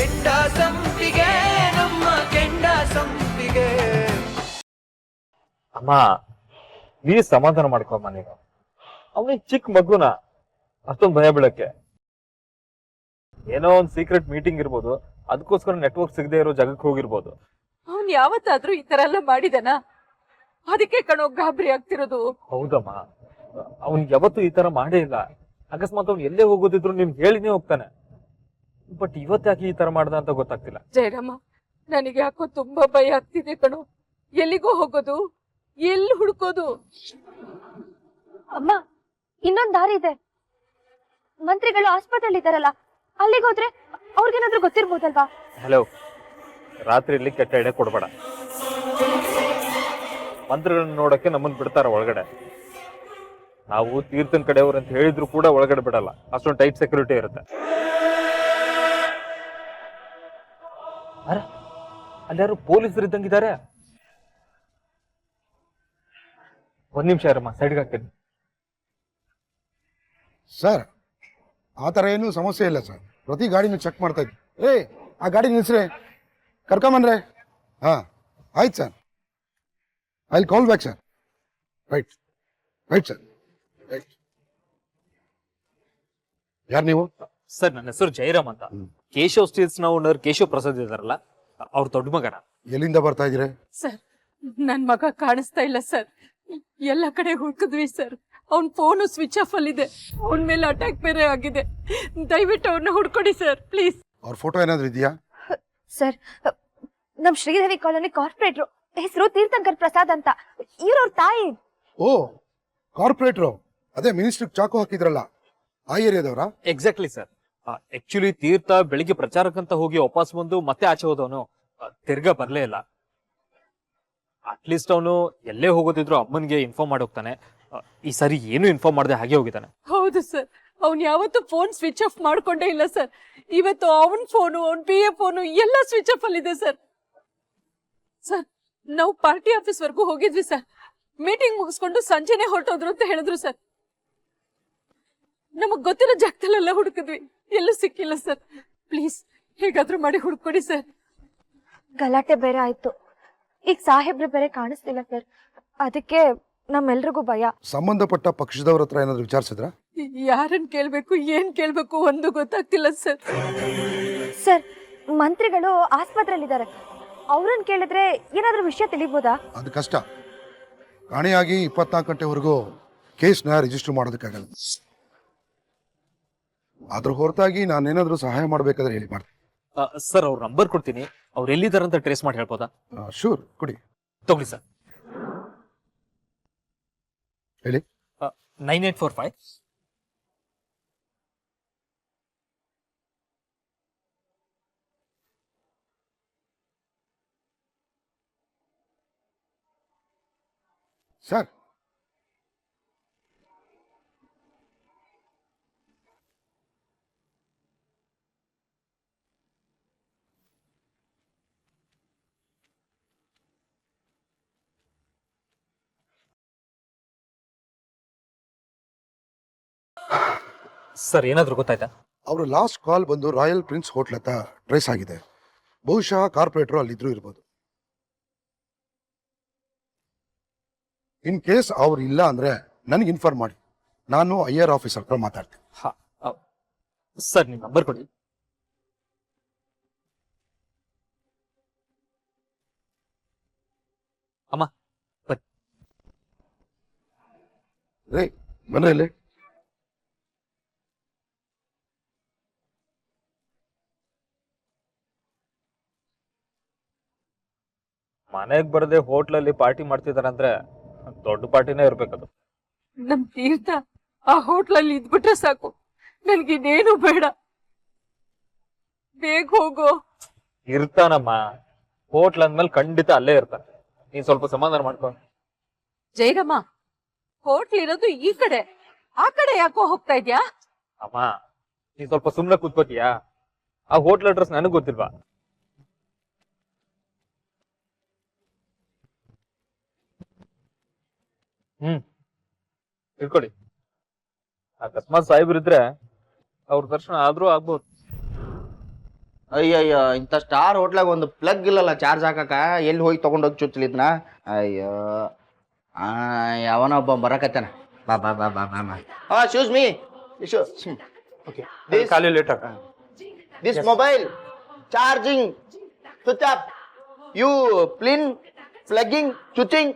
ಕೆಂಡ ಸಂಪಿಗೆ ನಮ್ಮ ಕೆಂಡ ಸಂಪಿಗೆ. ಅಮ್ಮ ನೀ ಸಮಾಧಾನ ಮಾಡ್ಕೊಮ್ಮ. ನೀನು ಅವನಿಗೆ ಚಿಕ್ಕ ಮಗುನ ಅಷ್ಟೊಂದು ಭಯ ಬೀಳಕ್ಕೆ. ಏನೋ ಒಂದ್ ಸೀಕ್ರೆಟ್ ಮೀಟಿಂಗ್ ಇರ್ಬೋದು, ಅದಕ್ಕೋಸ್ಕರ ನೆಟ್ವರ್ಕ್ ಸಿಗದೆ ಇರೋ ಜಾಗಕ್ಕೆ ಹೋಗಿರ್ಬೋದು. ಅವ್ನ್ ಯಾವತ್ತಾದ್ರೂ ಈ ತರ ಎಲ್ಲ ಮಾಡಿದನ? ಅದಕ್ಕೆ ಕಣೋ ಗಾಬರಿ ಆಗ್ತಿರೋದು. ಹೌದಮ್ಮ, ಅವ್ನ್ ಯಾವತ್ತೂ ಈ ತರ ಮಾಡೇ ಇಲ್ಲ. ಅಕಸ್ಮಾತ್ ಅವ್ನು ಎಲ್ಲೇ ಹೋಗೋದಿದ್ರು ನಿಮ್ಗೆ ಹೇಳಿನೇ ಹೋಗ್ತಾನೆ. ಬಟ್ ಇವತ್ತಾಕೆ ಈ ತರ ಮಾಡ್ದ ಅಂತ ಗೊತ್ತಾಗ್ತಿಲ್ಲ. ಜಯರಾಮ, ನನಗೆ ಯಾಕೋ ತುಂಬಾ ಭಯ ಆಗ್ತಿದೆ ಕಣೋ. ಎಲ್ಲಿಗೋ ಹೋಗೋದು, ಎಲ್ಲಿ ಹುಡ್ಕೋದು? ಅಮ್ಮ, ಇನ್ನೊಂದ್ ದಾರಿ ಇದೆ. ಮಂತ್ರಿಗಳು ಆಸ್ಪತ್ರೆಯಲ್ಲಿ ಇದ್ದಾರಲ್ಲ, ಅಲ್ಲಿಗೆ ಹೋದ್ರೆ ಅವ್ರಿಗೇನಾದ್ರೂ ಗೊತ್ತಿರ್ಬೋದಲ್ವಾ? ಹಲೋ, ರಾತ್ರಿ ಇಲ್ಲಿ ಕೆಟ್ಟ ಎಡೆ ಕೊಡ್ಬೇಡ. ಮಂತ್ರಿಗಳನ್ನ ನೋಡಕ್ಕೆ ನಮ್ಮನ್ನ ಬಿಡ್ತಾರ ಒಳಗಡೆ. ನಾವು ತೀರ್ಥನ್ ಕಡೆಯವ್ರು ಅಂತ ಹೇಳಿದ್ರು ಕೂಡ ಒಳಗಡೆ ಬಿಡಲ್ಲ, ಅಷ್ಟೊಂದು ಟೈಟ್ ಸೆಕ್ಯೂರಿಟಿ ಇರುತ್ತೆ. ಅರೆ, ಅಲ್ಲಾರು ಪೊಲೀಸರು ಇದ್ದಂಗಿದ್ದಾರೆ. ಒಂದ್ ನಿಮಿಷ ಇರಮ್ಮ, ಸೈಡ್ಗೆ ಹಾಕ್ತೀನಿ. ಸರ್, ಆ ಥರ ಏನೂ ಸಮಸ್ಯೆ ಇಲ್ಲ ಸರ್. ಪ್ರತಿ ಗಾಡಿನೂ ಚೆಕ್ ಮಾಡ್ತಾ ಇದ್ವಿ. ಆ ಗಾಡಿ ನಿಲ್ಸ್ರೆ, ಕರ್ಕೊಂಬಂದ್ರೆ. ಹಾಂ, ಆಯ್ತು sir. I call back sir. Right right sir, right. ಯಾರು ನೀವು? ಸರ್, ನನ್ನ ಹೆಸರು ಜಯರಾಮ್ ಅಂತ. ಕೇಶವ್ ಸ್ಟೀಲ್ಸ್ ನ ಓನರ್ ಕೇಶವ್ ಪ್ರಸಾದ್ ಇದಾರಲ್ಲ, ಅವ್ರ ದೊಡ್ಡ ಮಗನ. ಎಲ್ಲಿಂದ ಬರ್ತಾ ಇದ್ದೀರಿ? ಸರ್, ನನ್ ಮಗ ಕಾಣಿಸ್ತಾ ಇಲ್ಲ ಸರ್. ಎಲ್ಲ ಕಡೆ ಹುಡುಕಿದ್ವಿ ಸರ್. ಅವ್ನ್ ಫೋನು ಸ್ವಿಚ್ ಆಫ್ ಅಲ್ಲಿದೆ. ಅವನ್ ಮೇಲೆ ಅಟ್ಯಾಕ್ ಬೇರೆ ಆಗಿದೆ. ದಯವಿಟ್ಟು ಅವ್ರನ್ನ ಹುಡ್ಕೊಡಿ ಸರ್, ಪ್ಲೀಸ್. ಅವ್ರ ಫೋಟೋ ಏನಾದ್ರು ಇದೆಯಾ? ಸರ್, ನಮ್ ಶ್ರೀದೇವಿ ಕಾಲೋನಿ ಕಾರ್ಪೊರೇಟ್ರು, ಹೆಸರು ತೀರ್ಥಂಕರ್ ಪ್ರಸಾದ್ ಅಂತ. ಇವ್ರವ್ರ ತಾಯಿ. ಓ, ಕಾರ್ಪೊರೇಟ್ರು. ಅದೇ ಮಿನಿಸ್ಟ್ರಿಗೆ ಚಾಕು ಹಾಕಿದ್ರಲ್ಲ, ಆ ಏರಿಯಾದವ್ರಾ? Exactly sir. ಆಕ್ಚುಲಿ ತೀರ್ಥ ಬೆಳಿಗ್ಗೆ ಪ್ರಚಾರಕ್ಕಂತ ಹೋಗಿ ವಾಪಸ್ ಬಂದು ಮತ್ತೆ ಆಚೆ ಹೋದವನು ತಿರ್ಗಾ ಬರ್ಲೇ ಇಲ್ಲ. ಅಟ್ಲೀಸ್ಟ್ ಅವನು ಎಲ್ಲೇ ಹೋಗೋದಿದ್ರು ಅಮ್ಮನ್ಗೆ ಇನ್ಫಾರ್ಮ್ ಮಾಡಿ ಹೋಗ್ತಾನೆ. ಈ ಸರಿ ಏನು ಇನ್ಫಾರ್ಮ್ ಮಾಡದೆ ಹಾಗೆ ಹೋಗಿದ್ದಾನೆ. ಹೌದು ಸರ್, ಅವ್ನ್ ಯಾವತ್ತೂ ಫೋನ್ ಸ್ವಿಚ್ ಆಫ್ ಮಾಡ್ಕೊಂಡೇ ಇಲ್ಲ ಸರ್. ಇವತ್ತು ಅವನ್ ಫೋನು, ಅವ್ನ್ PA ಫೋನು ಎಲ್ಲ ಸ್ವಿಚ್ ಆಫ್ ಅಲ್ಲಿದೆ ಸರ್. ಸರ್, ನಾವು ಪಾರ್ಟಿ ಆಫೀಸ್ ವರ್ಗೂ ಹೋಗಿದ್ವಿ ಸರ್. ಮೀಟಿಂಗ್ ಮುಗಿಸ್ಕೊಂಡು ಸಂಜೆನೆ ಹೊರಟೋದ್ರು ಅಂತ ಹೇಳಿದ್ರು ಸರ್. ನಮಗ್ ಗೊತ್ತಿರೋ ಜಾಗದಲ್ಲೆಲ್ಲ ಹುಡುಕಿದ್ವಿ, ಎಲ್ಲೂ ಸಿಕ್ಕಿಲ್ಲ ಸರ್. ಪ್ಲೀಸ್, ಹೇಗಾದ್ರೂ ಮಾಡಿ ಹುಡ್ಕೊಡಿ ಸರ್. ಗಲಾಟೆ ಬೇರೆ ಆಯ್ತು. ಈಗ ಸಾಹೇಬ್ರೆ ಬೇರೆ ಕಾಣಿಸ್ತಿಲ್ಲ ಸರ್. ಅದಕ್ಕೆ ನಮ್ಮೆಲ್ರಿಗೂ ಭಯ. ಸಂಬಂಧಪಟ್ಟ ಪಕ್ಷದವ್ರ ಹತ್ರ ಏನಾದ್ರು ವಿಚಾರಿಸಿದ್ರ? ಯಾರನ್ ಕೇಳ್ಬೇಕು, ಏನ್ ಕೇಳ್ಬೇಕು ಒಂದು ಗೊತ್ತಾಗ್ತಿಲ್ಲ ಸರ್. ಸರ್, ಮಂತ್ರಿಗಳು ಆಸ್ಪತ್ರೆಯಲ್ಲಿದ್ದಾರೆ. ಅವ್ರನ್ನ ಕೇಳಿದ್ರೆ ಏನಾದ್ರೂ ವಿಷಯ ತಿಳಿಬೋದಾ? ಅದು ಕಷ್ಟ. ಕಾಣೆಯಾಗಿ 24 ಗಂಟೆವರೆಗೂ ಕೇಸ್ನ ರಿಜಿಸ್ಟರ್ ಮಾಡೋದಕ್ಕಾಗಲ್ಲ. ಅದ್ರ ಹೊರತಾಗಿ ನಾನೇನಾದ್ರೂ ಸಹಾಯ ಮಾಡ್ಬೇಕಾದ್ರೆ ಹೇಳಿ ಮಾಡ್ತೀನಿ. ಸರ್, ಅವ್ರ ನಂಬರ್ ಕೊಡ್ತೀನಿ. ಅವ್ರು ಎಲ್ಲಿದ್ದಾರಂತ ಟ್ರೇಸ್ ಮಾಡಿ ಹೇಳ್ಬೋದಾ? ಶೂರ್, ಕೊಡಿ. ತಗೊಳ್ಳಿ ಸರ್. ಹೇಳಿ. 9845 ಸರ್, ಸರ್, ಏನಾದ್ರು ಗೊತ್ತಾಯ್ತಾ? ಅವರು ಲಾಸ್ಟ್ ಕಾಲ್ ಬಂದು ರಾಯಲ್ ಪ್ರಿನ್ಸ್ ಹೋಟ್ಲ್ ಹತ್ರ ಟ್ರೇಸ್ ಆಗಿದೆ. ಬಹುಶಃ ಕಾರ್ಪೊರೇಟರ್ ಅಲ್ಲಿದ್ರು ಇರ್ಬೋದು. ಇನ್ ಕೇಸ್ ಅವ್ರು ಇಲ್ಲ ಅಂದ್ರೆ ನನಗೆ ಇನ್ಫಾರ್ಮ್ ಮಾಡಿ. ನಾನು IR ಆಫೀಸರ್ ಹತ್ರ ಮಾತಾಡ್ತೀನಿ. ಸರ್, ನಿಮ್ಮ ನಂಬರ್ ಕೊಡಿ. ಅಮ್ಮ, ರೇ, ಬನ್ರಿ ಇಲ್ಲಿ. ಮನೆಗ್ ಬರದೆ ಹೋಟ್ಲಲ್ಲಿ ಪಾರ್ಟಿ ಮಾಡ್ತಿದಾರಂದ್ರೆ ದೊಡ್ಡ ಪಾರ್ಟಿನೇ ಇರ್ಬೇಕದು. ನಮ್ ತೀರ್ಥ ಆ ಹೋಟ್ಲಲ್ಲಿ ಇದ್ಬಿಟ್ರೆ ಸಾಕು, ನನ್ಗಿನ್ನೇನು ಬೇಡ. ಬೇಗ ಹೋಗೋ. ಇರ್ತಾನಮ್ಮ, ಹೋಟ್ಲ್ ಅಂದ್ಮೇಲೆ ಖಂಡಿತ ಅಲ್ಲೇ ಇರ್ತಾನೆ. ನೀನ್ ಸ್ವಲ್ಪ ಸಮಾಧಾನ ಮಾಡ್ಕೊ. ಜೈರಮ್ಮ, ಹೋಟ್ಲ್ ಇರೋದು ಈ ಕಡೆ, ಆ ಕಡೆ ಯಾಕೋ ಹೋಗ್ತಾ ಇದ್ಯಾ? ಅಮ್ಮ, ನೀನ್ ಸ್ವಲ್ಪ ಸುಮ್ನೆ ಕೂತ್ಕೋತೀಯಾ? ಆ ಹೋಟ್ಲ್ ಅಡ್ರೆಸ್ ನನಗ್ ಗೊತ್ತಿಲ್ವಾ? ಇಟ್ಕೊಳ್ಳಿ. ಅಕಸ್ಮಾತ್ ಸಾಹೇಬ್ರಿದ್ರೆ ಅವ್ರ ದರ್ಶನ ಆದ್ರೂ ಆಗ್ಬೋದು. ಅಯ್ಯಯ್ಯೋ ಇಂಥ ಸ್ಟಾರ್ ಹೋಟ್ಲಾಗ ಒಂದು ಪ್ಲಗ್ ಇಲ್ಲಲ್ಲ ಚಾರ್ಜ್ ಹಾಕಕ್ಕ ಎಲ್ಲಿ ಹೋಗಿ ತೊಗೊಂಡೋಗಿ ಚುಚ್ಚಲಿದ್ನ. ಅಯ್ಯೋ ಯಾವನೊಬ್ಬ ಬರಕತ್ತಾನ. ಬಾ ಬಾ ಬಾ ಬಾ ಬಾ ಬಾ ಶೂಸ್ ಮೀ ಓಕೆ This- ಖಾಲಿ ಲೇಟ್ ಆಗ this mobile charging switch off you ಪ್ಲಿನ್ ಪ್ಲಗ್ಗಿಂಗ್ ಚುಚಿಂಗ್.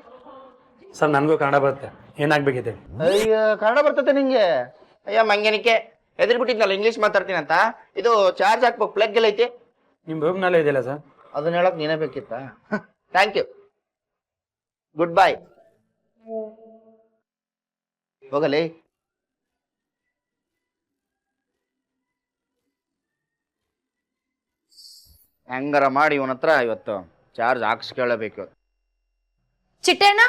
ಸರ್ ನನಗೂ ಕನ್ನಡ ಬರುತ್ತೆ, ಏನಾಗಬೇಕಿದೆ? ಅಯ್ಯ ಕನ್ನಡ ಬರ್ತತೆ ನಿಂಗೆ? ಅಯ್ಯ ಮಂಗನಿಕೆ ಎದುರು ಬಿಟ್ಟಿದ್ನಲ್ಲ ಇಂಗ್ಲೀಷ್ ಮಾತಾಡ್ತೀನಿ ಅಂತ. ಇದು ಚಾರ್ಜ್ ಹಾಕ್ಬೇಕು, ಪ್ಲಗ್ ಎಲ್ಲ ಐತಿ. ನಿಮ್ಮ ಬಗ್ನಲ್ಲೇ ಇದೆಯಲ್ಲ ಸರ್. ಅದನ್ನ ಹೇಳಕ್ ನೀನೇ ಬೇಕಿತ್ತ? Thank you, goodbye. ಹೋಗಲಿ. ಹೆಂಗಾರ ಮಾಡಿ ಇವನ ಹತ್ರ ಇವತ್ತು ಚಾರ್ಜ್ ಹಾಕ್ಸ್ಕೊಳ್ಳಬೇಕು. ಚಿಟ್ಟಣ್ಣ,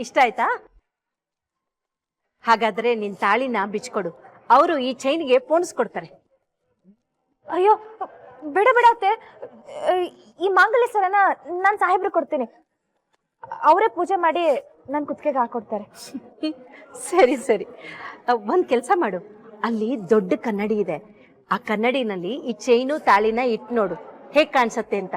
ಇಷ್ಟ ಆಯ್ತಾ? ಹಾಗಾದ್ರೆ ನಿನ್ ತಾಳಿನ ಬಿಚ್ಕೊಡು, ಅವರು ಈ ಚೈನ್ಗೆ ಪೋಣಿಸ್ಕೊಡ್ತಾರೆ. ಅಯ್ಯೋ ಬೇಡ ಬೇಡ ಅತ್ತೆ, ಈ ಮಾಂಗಲ್ಯ ಸರನ ನಾನು ಸಾಹೇಬ್ರು ಕೊಡ್ತೀನಿ. ಅವರೇ ಪೂಜೆ ಮಾಡಿ ನನ್ನ ಕುತ್ತಿಗೆಗೆ ಹಾಕೊಡ್ತಾರೆ. ಸರಿ ಸರಿ, ಒಂದ್ ಕೆಲ್ಸ ಮಾಡು, ಅಲ್ಲಿ ದೊಡ್ಡ ಕನ್ನಡಿ ಇದೆ, ಆ ಕನ್ನಡಿನಲ್ಲಿ ಈ ಚೈನು ತಾಳಿನ ಇಟ್ಟು ನೋಡು ಹೇಗ್ ಕಾಣಿಸತ್ತೆ ಅಂತ.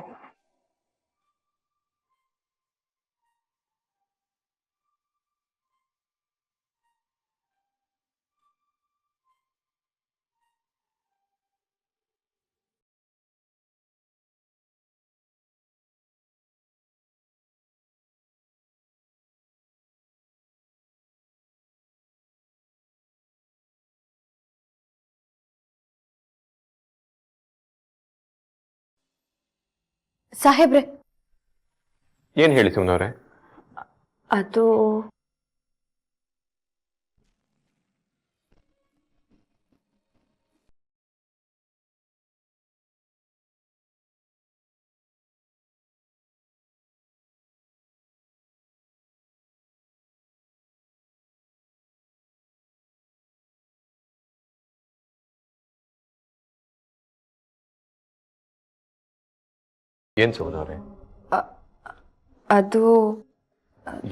ಸಾಹೇಬ್ರೆ, ಏನ್ ಹೇಳಿ ಸುಮ್ನವ್ರೆ? ಅದು ಏನ್ ಸುಮ್ನವ್ರೆ? ಅದು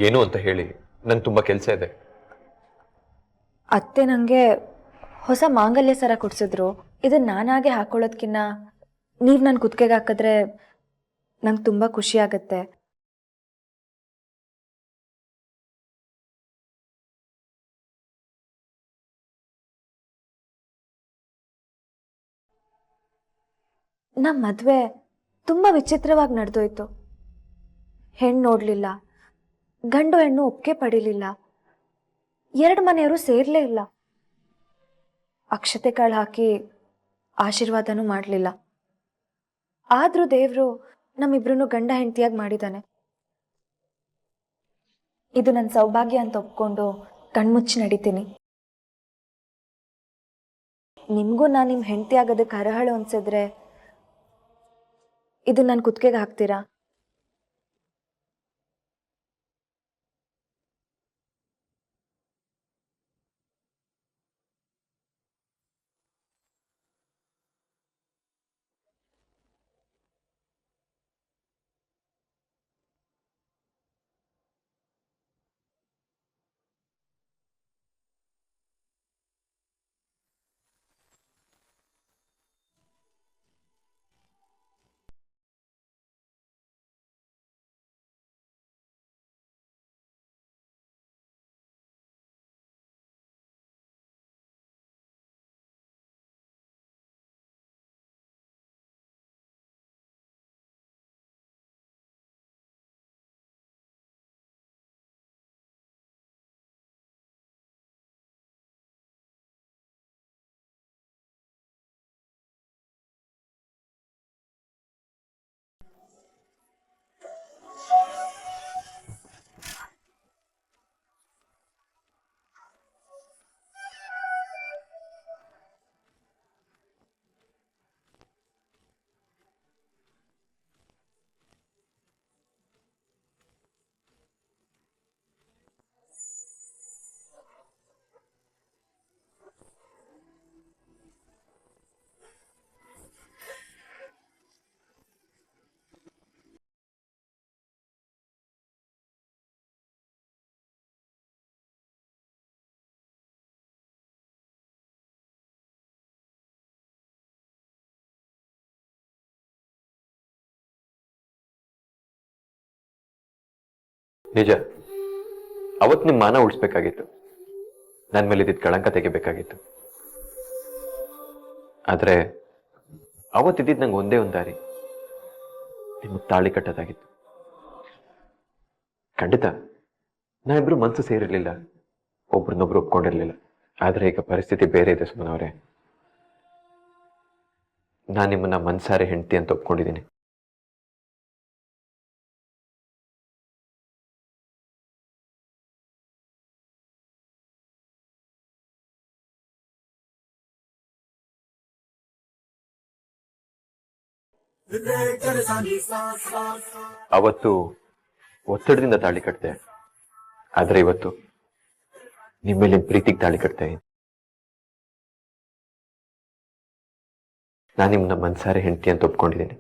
ಏನು ಅಂತ ಹೇಳಿ, ನನ್ ತುಂಬಾ ಕೆಲ್ಸ ಇದೆ. ಅತ್ತೆ ನಂಗೆ ಹೊಸ ಮಾಂಗಲ್ಯ ಸರ ಕೊಡ್ಸಿದ್ರು. ಇದನ್ನ ನಾನಾಗೆ ಹಾಕೊಳ್ಳೋದ್ಕಿನ್ನ ನೀವು ನನ್ನ ಕುತ್ತಿಗೆಗೆ ಹಾಕಿದ್ರೆ ನಂಗೆ ತುಂಬಾ ಖುಷಿ ಆಗತ್ತೆ. ನಮ್ಮ ಮದುವೆ ತುಂಬಾ ವಿಚಿತ್ರವಾಗಿ ನಡೆದೋಯ್ತು. ಹೆಣ್ಣು ನೋಡ್ಲಿಲ್ಲ, ಗಂಡು ಹೆಣ್ಣು ಒಪ್ಪಿಗೆ ಪಡಿಲಿಲ್ಲ, ಎರಡು ಮನೆಯವರು ಸೇರ್ಲೇ ಇಲ್ಲ, ಅಕ್ಷತೆ ಕಾಳು ಹಾಕಿ ಆಶೀರ್ವಾದನೂ ಮಾಡಲಿಲ್ಲ. ಆದ್ರೂ ದೇವ್ರು ನಮ್ಮಿಬ್ರನ್ನು ಗಂಡ ಹೆಂಡತಿಯಾಗಿ ಮಾಡಿದಾನೆ. ಇದು ನನ್ನ ಸೌಭಾಗ್ಯ ಅಂತ ಒಪ್ಕೊಂಡು ಕಣ್ಮುಚ್ಚಿ ನಡಿತೀನಿ. ನಿಮಗೂ ನಾನು ನಿಮ್ಮ ಹೆಂಡತಿ ಆಗೋದಕ್ಕೆ ಅರ್ಹಳು ಅನ್ಸಿದ್ರೆ ಇದು ನನ್ನ ಕುತ್ತಿಗೆಗೆ ಹಾಕ್ತೀರಾ? ನಿಜ, ಅವತ್ತು ನಿಮ್ಮ ಮಾನ ಉಳಿಸ್ಬೇಕಾಗಿತ್ತು, ನನ್ನ ಮೇಲೆ ಇದ್ದಿದ್ದ ಕಳಂಕ ತೆಗಿಬೇಕಾಗಿತ್ತು. ಆದ್ರೆ ಅವತ್ತಿದ್ದಿದ್ದು ನಂಗೆ ಒಂದೇ ಒಂದು ದಾರಿ, ನಿಮಗೆ ತಾಳಿ ಕಟ್ಟೋದಾಗಿತ್ತು. ಖಂಡಿತ ನಾವಿಬ್ರು ಮನಸ್ಸು ಸೇರಿರ್ಲಿಲ್ಲ, ಒಬ್ರನ್ನೊಬ್ರು ಒಪ್ಕೊಂಡಿರ್ಲಿಲ್ಲ. ಆದ್ರೆ ಈಗ ಪರಿಸ್ಥಿತಿ ಬೇರೆ ಇದೆ ಸುಮನವರೇ. ನಾನು ನಿಮ್ಮನ್ನ ಮನ್ಸಾರೆ ಹೆಂಡತಿ ಅಂತ ಒಪ್ಕೊಂಡಿದ್ದೀನಿ. ಅವತ್ತು ಒತ್ತಡದಿಂದ ತಾಳಿ ಕಟ್ತೆ, ಆದ್ರೆ ಇವತ್ತು ನಿಮ್ಮ ಮೇಲೆ ಪ್ರೀತಿಗೆ ತಾಳಿ ಕಟ್ತಾ ಇದ್ದೀನಿ. ನಾನು ನಿಮ್ಮನ್ನ ಮನ್ಸಾರೆ ಹೆಂಡತಿ ಅಂತ ಒಪ್ಕೊಂಡಿದ್ದೀನಿ.